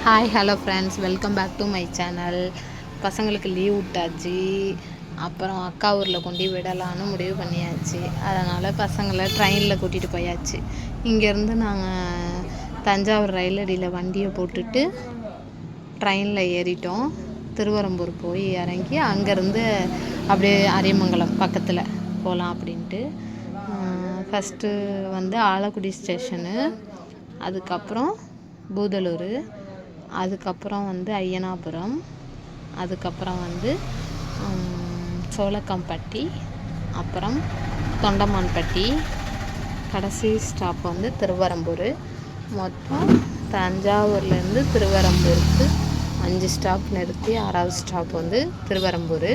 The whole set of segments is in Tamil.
Hi hello friends, welcome back to my channel. பசங்களுக்கு லீவ் விட்டாச்சு. அப்புறம் அக்கா ஊரில் கொண்டு விடலான்னு முடிவு பண்ணியாச்சு. அதனால் பசங்களை ட்ரெயினில் கூட்டிகிட்டு போயாச்சு. இங்கேருந்து நாங்கள் தஞ்சாவூர் ரயிலடியில் வண்டியை போட்டுட்டு ட்ரெயினில் ஏறிட்டோம். திருவரம்பூர் போய் இறங்கி அங்கேருந்து அப்படியே அரியமங்கலம் பக்கத்தில் போகலாம் அப்படின்ட்டு. ஃபஸ்ட்டு ஆலக்குடி ஸ்டேஷனு, அதுக்கப்புறம் பூதலூர், அதுக்கப்புறம் ஐயனாபுரம், அதுக்கப்புறம் சோளக்கம்பட்டி, அப்புறம் தொண்டமான்பட்டி, கடைசி ஸ்டாப் திருவரம்பூர். மொத்தம் தஞ்சாவூர்லேருந்து திருவரம்பூருக்கு 5 ஸ்டாப் நிறுத்தி 6வது ஸ்டாப் திருவரம்பூர்.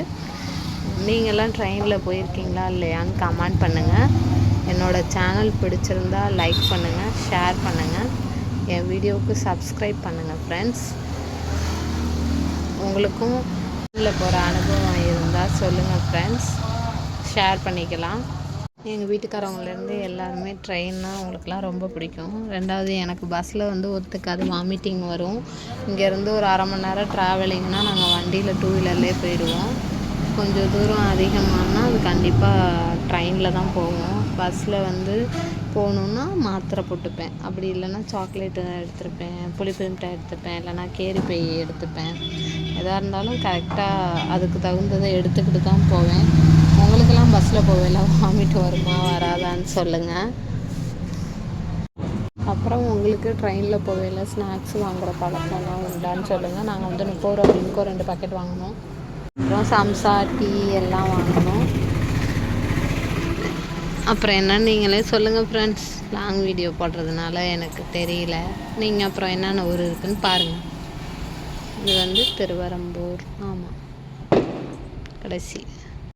நீங்கள்லாம் ட்ரெயினில் போயிருக்கீங்களா இல்லையான்னு கமெண்ட் பண்ணுங்கள். என்னோடய சேனல் பிடிச்சிருந்தா லைக் பண்ணுங்கள், ஷேர் பண்ணுங்கள், என் வீடியோவுக்கு சப்ஸ்கிரைப் பண்ணுங்கள் ஃப்ரெண்ட்ஸ். உங்களுக்கும் ட்ரெயினில் போகிற அனுபவம் இருந்தால் சொல்லுங்கள் ஃப்ரெண்ட்ஸ், ஷேர் பண்ணிக்கலாம். எங்கள் வீட்டுக்காரவங்கலேருந்து எல்லாருமே ட்ரெயின்னா அவங்களுக்குலாம் ரொம்ப பிடிக்கும். ரெண்டாவது எனக்கு பஸ்ஸில் ஒத்துக்காது, வாமிட்டிங் வரும். இங்கேருந்து ஒரு அரை மணி நேரம் ட்ராவலிங்னால் நாங்கள் வண்டியில் 2 வீலர்லேயே போயிடுவோம். கொஞ்சம் தூரம் அதிகமானால் அது கண்டிப்பாக ட்ரெயினில் தான் போவோம். பஸ்ஸில் போகணுன்னா மாத்திரை போட்டுப்பேன், அப்படி இல்லைன்னா சாக்லேட்டு எடுத்துருப்பேன், புளிப்பு மிட்டாய் எடுத்துப்பேன், இல்லைனா கேரி பை எடுத்துப்பேன். எதாக இருந்தாலும் கரெக்டாக அதுக்கு தகுந்ததை எடுத்துக்கிட்டு தான் போவேன். உங்களுக்கெல்லாம் பஸ்ஸில் போவேல வாமிட் வருமா வராதான்னு சொல்லுங்கள். அப்புறம் உங்களுக்கு ட்ரெயினில் போவேல ஸ்நாக்ஸ் வாங்குகிற பழக்கம்லாம் உண்டான்னு சொல்லுங்கள். நாங்கள் 30 ரூபா பின்கோ 2 பாக்கெட் வாங்கினோம். அப்புறம் சம்சா, டீ எல்லாம் வாங்கினோம். அப்புறம் என்ன நீங்களே சொல்லுங்கள் ஃப்ரெண்ட்ஸ். லாங் வீடியோ போடுறதுனால எனக்கு தெரியல. நீங்கள் அப்புறம் என்னென்ன ஊர் இருக்குதுன்னு பாருங்கள். இது திருவரம்பூர், ஆமாம், கடைசி